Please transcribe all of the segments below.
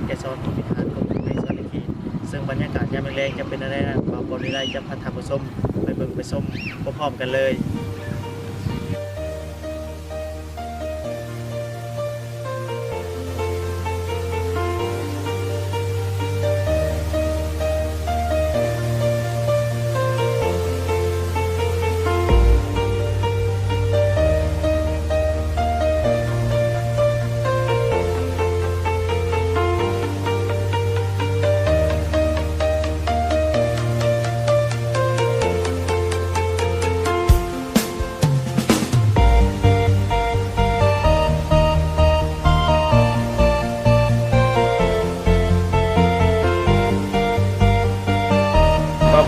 รแกซอนผู้พิธานของในส่วนนี้ซึ่งบรรยากาศยามแรงจะเป็นอะไรนะบ่าวปอนวิไลจะพาท่านผู้ชมไปเบิ่งไปชมพร้อมๆกันเลย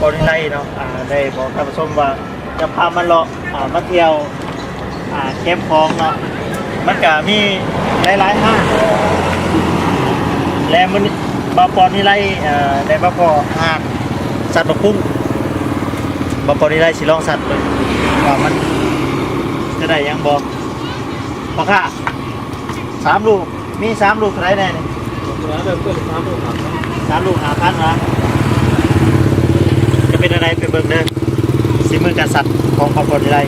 บริไลเนาะได้บอกท่านผู้ชมว่าจะพามาเลาะมาเที่ยวแคมป์คลองเนาะมันก็มีหลายๆห้างและมันบาปอนวิไลได้มาพอห้างสัตว์นกคุ้งบาปอนวิไลสิลองสัตว์เลยว่ามันจะได้ยังบอกพอค่ะ3 ลูกมี3 ลูกเท่าไหร่แน่นี่3 ลูก5,000นะจะเป็นอะไรไปเบิ่งเด้อสีมือการสัตว์ของบาปอนวิไล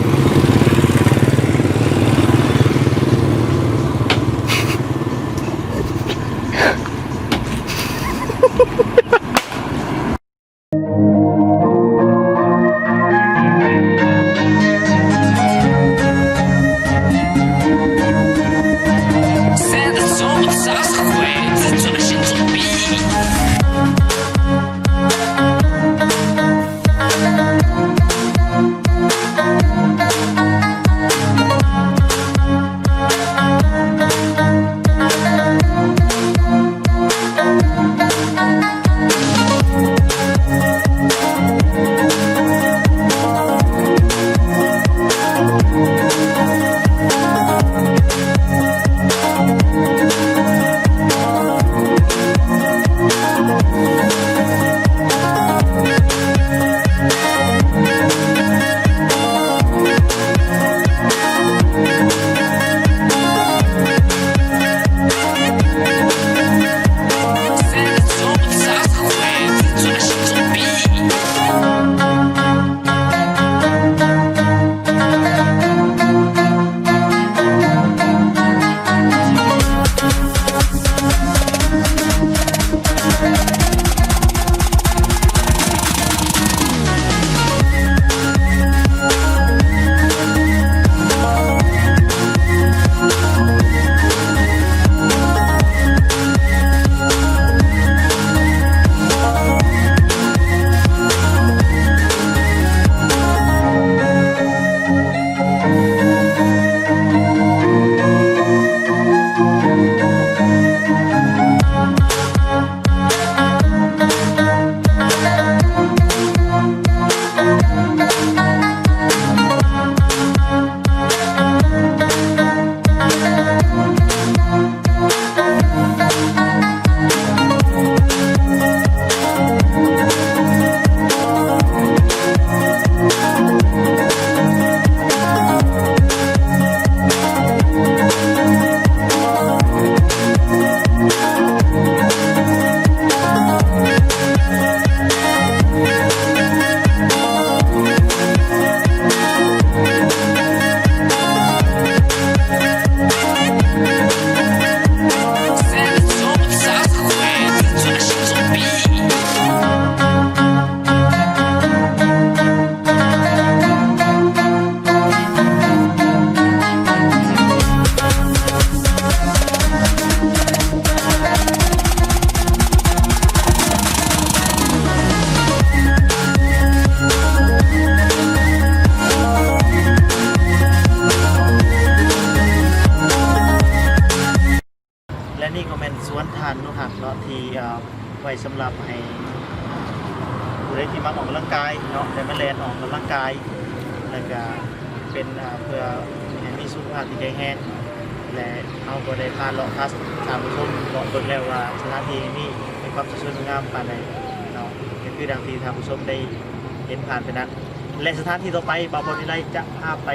สวนทานนุหักเนาะที่ไว้สำหรับให้ผู้ใดที่มาออกกำลังกายเนาะได้มาเล่นออกกำลังกายแล้วก็เป็นเพื่อให้มีสุขภาพที่แข็งแรงและเอาก็ได้พาเลาะพาทางผู้ชมเลาะเบิ่งแล้วว่าสถานที่นี้มีความสวยงามปานใดเนาะก็คือดังที่ทางผู้ชมได้เห็นผ่านไปนั้นและสถานที่ต่อไปบาปอนวิไลจะพาไป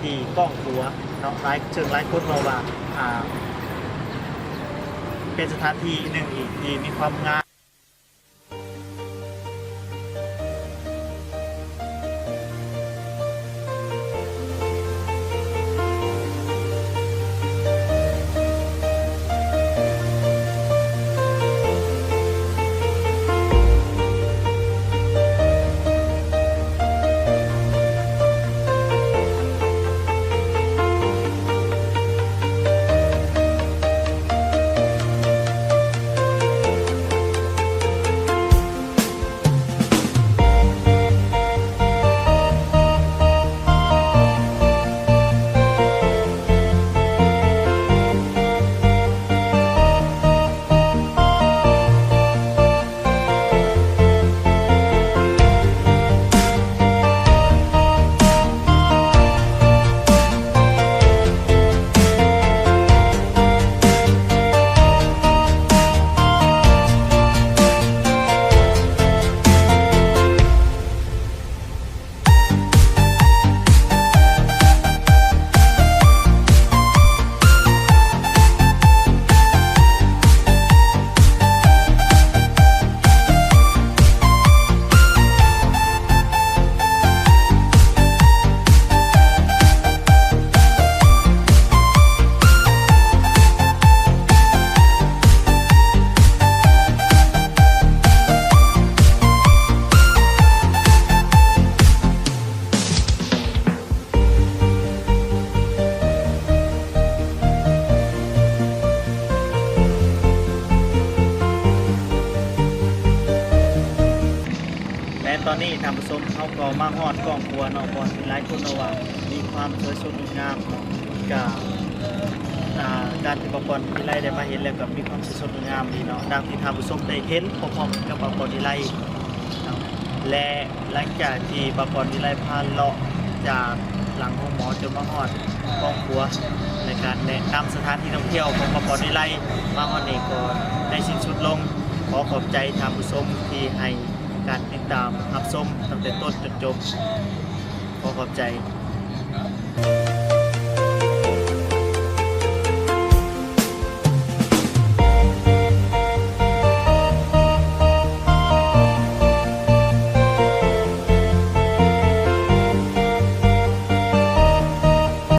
ที่ก้องขัวเนาะหลายคนบอกว่า เป็นสถานที่หนึ่งอีกที่มีความงามและตอนนี้ทางผู้ชมเขาก็มาฮอดกล้องครัวเนาะบอลมีหลายคนเอาว่ามีความสวยสดงามเนาะกับการที่บอลมีไรได้มาเห็นแล้วกับมีความสวยสดงามดีเนาะดังที่ทางผู้ชมได้เห็นพร้อมๆกับบอลมีไรเนาะและหลังจากที่บอลมีไรพาเลาะจากหลังห้องหมอจนมาฮอดกล้องครัวในการแนะนำสถานที่ท่องเที่ยวของบอลมีไรมาฮอดนี่ก็ได้สิ้นสุดลงขอขอบใจทางผู้ชมที่ให้การติดตามรับชมตั้งแต่ต้นจนจบขอขอบใจ